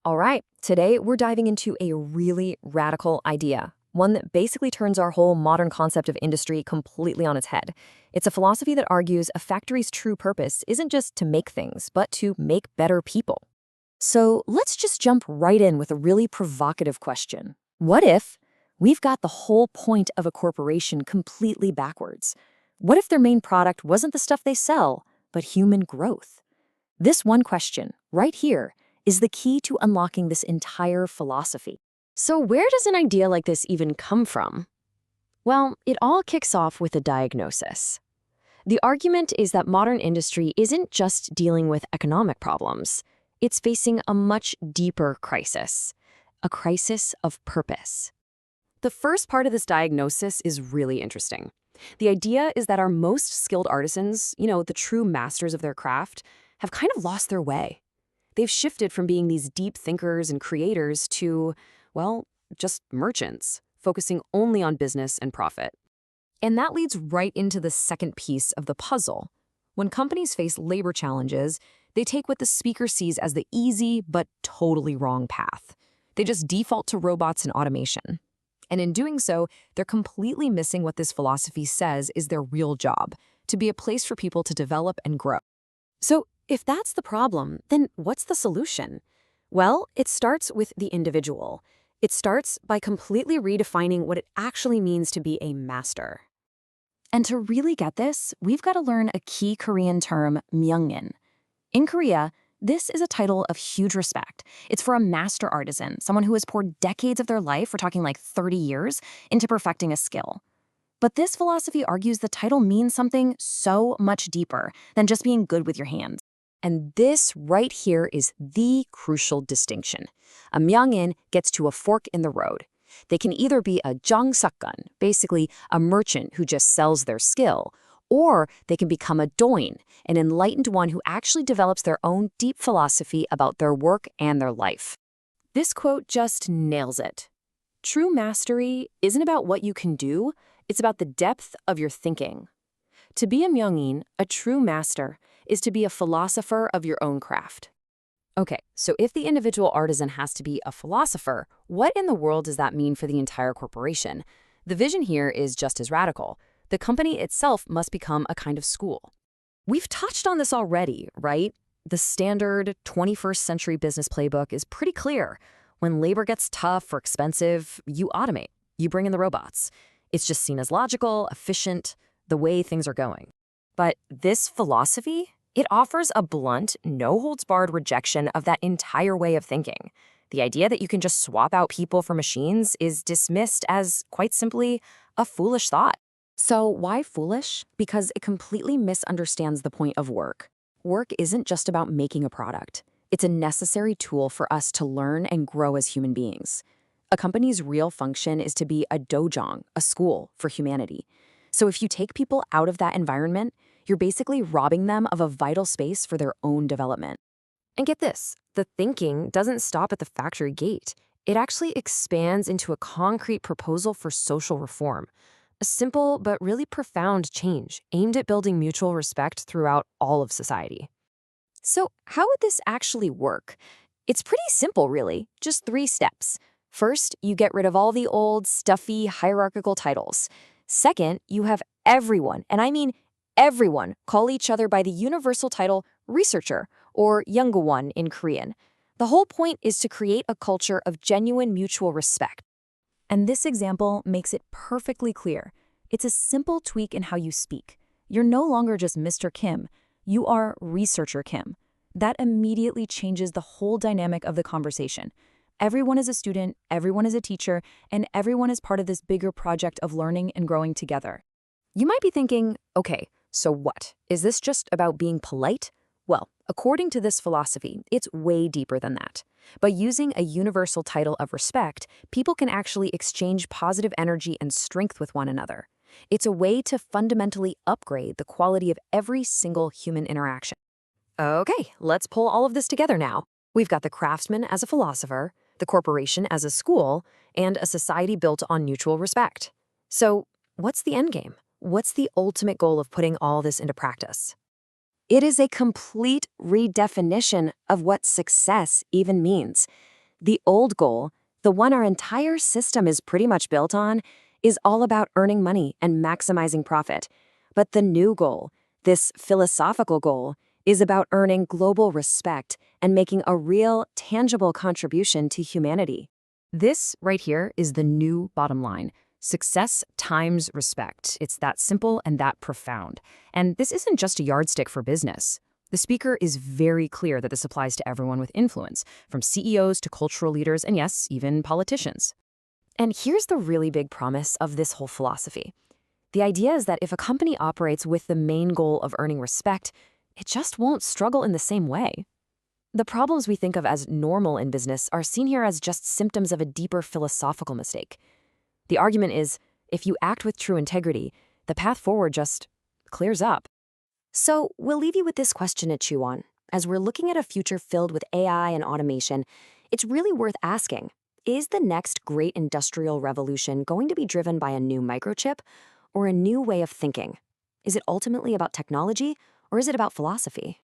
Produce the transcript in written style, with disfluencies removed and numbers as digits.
All right, today we're diving into a really radical idea, one that basically turns our whole modern concept of industry completely on its head. It's a philosophy that argues a factory's true purpose isn't just to make things, but to make better people. So let's just jump right in with a really provocative question. What if we've got the whole point of a corporation completely backwards? What if their main product wasn't the stuff they sell, but human growth? This one question, right here, is the key to unlocking this entire philosophy. So where does an idea like this even come from? Well, it all kicks off with a diagnosis. The argument is that modern industry isn't just dealing with economic problems. It's facing a much deeper crisis, a crisis of purpose. The first part of this diagnosis is really interesting. The idea is that our most skilled artisans, the true masters of their craft, have kind of lost their way. They've shifted from being these deep thinkers and creators to, well, just merchants, focusing only on business and profit. And that leads right into the second piece of the puzzle. When companies face labor challenges, they take what the speaker sees as the easy but totally wrong path. They just default to robots and automation. And in doing so, they're completely missing what this philosophy says is their real job, to be a place for people to develop and grow. So if that's the problem, then what's the solution? Well, it starts with the individual. It starts by completely redefining what it actually means to be a master. And to really get this, we've got to learn a key Korean term, myungin. In Korea, this is a title of huge respect. It's for a master artisan, someone who has poured decades of their life, we're talking like 30 years, into perfecting a skill. But this philosophy argues the title means something so much deeper than just being good with your hands. And this right here is the crucial distinction. A myungin gets to a fork in the road. They can either be a jangsakkun, basically a merchant who just sells their skill, or they can become a doin, an enlightened one who actually develops their own deep philosophy about their work and their life. This quote just nails it. True mastery isn't about what you can do, it's about the depth of your thinking. To be a myungin, a true master, is to be a philosopher of your own craft. Okay, so if the individual artisan has to be a philosopher, what in the world does that mean for the entire corporation? The vision here is just as radical. The company itself must become a kind of school. We've touched on this already, right? The standard 21st century business playbook is pretty clear. When labor gets tough or expensive, you automate. You bring in the robots. It's just seen as logical, efficient, the way things are going. But this philosophy, it offers a blunt, no-holds-barred rejection of that entire way of thinking. The idea that you can just swap out people for machines is dismissed as, quite simply, a foolish thought. So why foolish? Because it completely misunderstands the point of work. Work isn't just about making a product. It's a necessary tool for us to learn and grow as human beings. A company's real function is to be a dojang, a school for humanity. So if you take people out of that environment, you're basically robbing them of a vital space for their own development. And get this, the thinking doesn't stop at the factory gate. It actually expands into a concrete proposal for social reform. A simple but really profound change aimed at building mutual respect throughout all of society. So how would this actually work? It's pretty simple, really. Just 3 steps. First, you get rid of all the old, stuffy, hierarchical titles. Second, you have everyone, and I mean everyone, call each other by the universal title researcher, or youngwon in Korean. The whole point is to create a culture of genuine mutual respect. And this example makes it perfectly clear. It's a simple tweak in how you speak. You're no longer just Mr. Kim, you are Researcher Kim. That immediately changes the whole dynamic of the conversation. Everyone is a student, everyone is a teacher, and everyone is part of this bigger project of learning and growing together. You might be thinking, okay, so what? Is this just about being polite? Well, according to this philosophy, it's way deeper than that. By using a universal title of respect, people can actually exchange positive energy and strength with one another. It's a way to fundamentally upgrade the quality of every single human interaction. Okay, let's pull all of this together now. We've got the craftsman as a philosopher, the corporation as a school, and a society built on mutual respect. So, what's the endgame? What's the ultimate goal of putting all this into practice? It is a complete redefinition of what success even means. The old goal, the one our entire system is pretty much built on, is all about earning money and maximizing profit. But the new goal, this philosophical goal, is about earning global respect and making a real, tangible contribution to humanity. This right here is the new bottom line. Success times respect. It's that simple and that profound. And this isn't just a yardstick for business. The speaker is very clear that this applies to everyone with influence, from CEOs to cultural leaders and, yes, even politicians. And here's the really big promise of this whole philosophy. The idea is that if a company operates with the main goal of earning respect, it just won't struggle in the same way. The problems we think of as normal in business are seen here as just symptoms of a deeper philosophical mistake. The argument is, if you act with true integrity, the path forward just clears up. So we'll leave you with this question to chew on. As we're looking at a future filled with AI and automation, it's really worth asking, is the next great industrial revolution going to be driven by a new microchip or a new way of thinking? Is it ultimately about technology, or is it about philosophy?